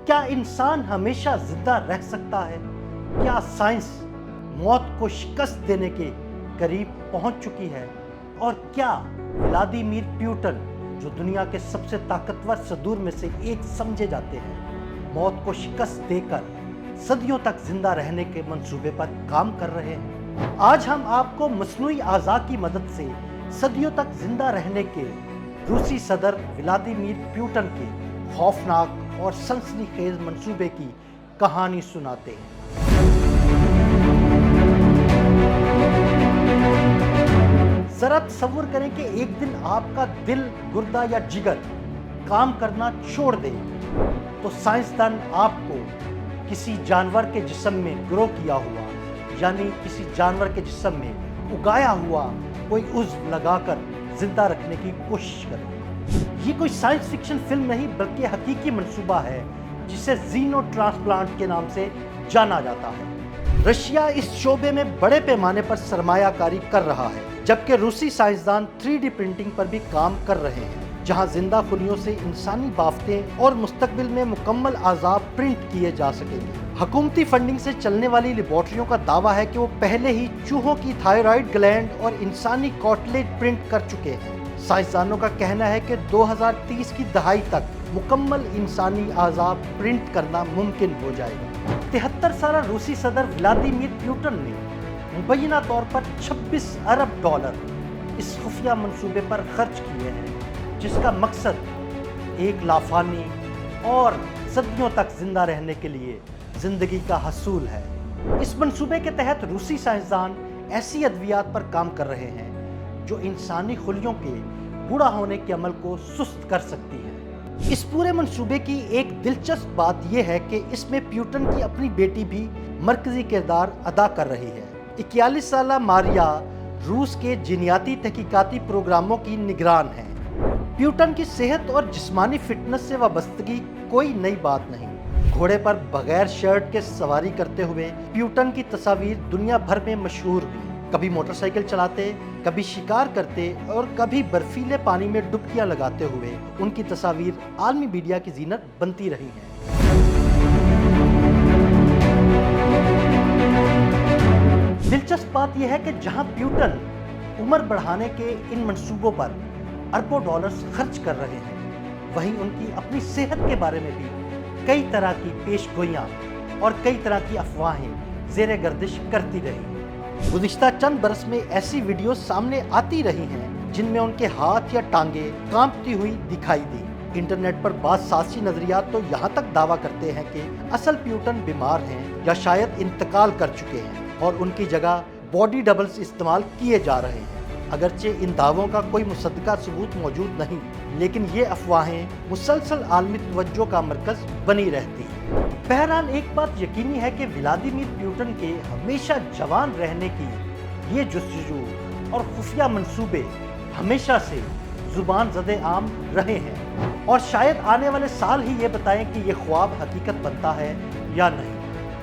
क्या इंसान हमेशा जिंदा रह सकता है? क्या साइंस मौत को शिकस्त देने के करीब पहुंच चुकी है? और क्या व्लादिमीर पुतिन, जो दुनिया के सबसे ताकतवर सदूर में से एक समझे जाते हैं, मौत को शिकस्त देकर सदियों तक जिंदा रहने के मंसूबे पर काम कर रहे हैं? आज हम आपको मस्नूई आज़ा की मदद से सदियों तक जिंदा रहने के रूसी सदर व्लादिमीर पुतिन के खौफनाक और सनसनीखेज मंसूबे की कहानी सुनाते हैं। जरा तसव्वुर करें कि एक दिन आपका दिल, गुर्दा या जिगर काम करना छोड़ दे तो साइंसदान आपको किसी जानवर के जिस्म में ग्रो किया हुआ, यानी किसी जानवर के जिस्म में उगाया हुआ कोई उज़्व लगाकर जिंदा रखने की कोशिश करे। ये कोई साइंस फिक्शन फिल्म नहीं बल्कि हकीकी मंसूबा है जिसे जीनो ट्रांसप्लांट के नाम से जाना जाता है। रशिया इस शोबे में बड़े पैमाने पर सरमायाकारी कर रहा है, जबकि रूसी साइंसदान 3D प्रिंटिंग पर भी काम कर रहे हैं, जहां जिंदा खुलियों से इंसानी बाफ्तें और मुस्तकबिल में मुकम्मल आज़ाब प्रिंट किए जा सकेंगे। हुकूमती फंडिंग से चलने वाली लेबॉर्ट्रियों का दावा है कि वो पहले ही चूहों की थायराइड ग्लैंड और इंसानी कॉटलेज प्रिंट कर चुके हैं। साइंसदानों का कहना है कि 2030 की दहाई तक मुकम्मल इंसानी आज़ाब प्रिंट करना मुमकिन हो जाएगा। 73 साल रूसी सदर व्लादिमीर पुतिन ने मुबैना तौर पर $26 अरब इस खुफिया मंसूबे पर खर्च किए हैं, जिसका मकसद एक लाफानी और सदियों तक जिंदा रहने के लिए जिंदगी का हसूल है। इस मंसूबे के तहत रूसी साइंसदान ऐसी अद्वियात पर काम कर रहे हैं जो इंसानी खुलियों के बूढ़ा होने के अमल को सुस्त कर सकती है। इस पूरे मंसूबे की एक दिलचस्प बात यह है कि इसमें पुतिन की अपनी बेटी भी मरकजी किरदार अदा कर रही है। 41 साला मारिया रूस के जीनियाती तहकीकाती प्रोग्रामों की निगरान है। पुतिन की सेहत और जिस्मानी फिटनेस से वाबस्तगी कोई नई बात नहीं। घोड़े पर बगैर शर्ट के सवारी करते हुए पुतिन की तस्वीर दुनिया भर में मशहूर हुई। कभी मोटरसाइकिल चलाते, कभी शिकार करते और कभी बर्फीले पानी में डुबकियां लगाते हुए उनकी तस्वीर आलमी मीडिया की जीनत बनती रही है। दिलचस्प बात यह है कि जहां पुतिन उम्र बढ़ाने के इन मंसूबों पर अरबों डॉलर्स खर्च कर रहे हैं, वहीं उनकी अपनी सेहत के बारे में भी कई तरह की पेशगोइयां और कई तरह की अफवाहें ज़ेरे गर्दिश करती रही। गुज़िश्ता चंद बरस में ऐसी वीडियो सामने आती रही हैं जिनमें उनके हाथ या टांगे कांपती हुई दिखाई दी। इंटरनेट पर बाज़ साज़ी नज़रियात तो यहाँ तक दावा करते हैं कि असल पुतिन बीमार हैं या शायद इंतकाल कर चुके हैं और उनकी जगह बॉडी डबल्स इस्तेमाल किए जा रहे हैं। अगरचे इन दावों का कोई मुसद्दका सबूत मौजूद नहीं, लेकिन ये अफवाहें मुसलसल आलमी तवज्जो का मरकज़ बनी रहती हैं। बहरहाल एक बात यकीनी है कि व्लादिमीर पुतिन के हमेशा जवान रहने की ये जुस्तजू और खुफिया मंसूबे हमेशा से जुबान ज़दे आम रहे हैं, और शायद आने वाले साल ही ये बताएं कि ये ख्वाब हकीकत बनता है या नहीं।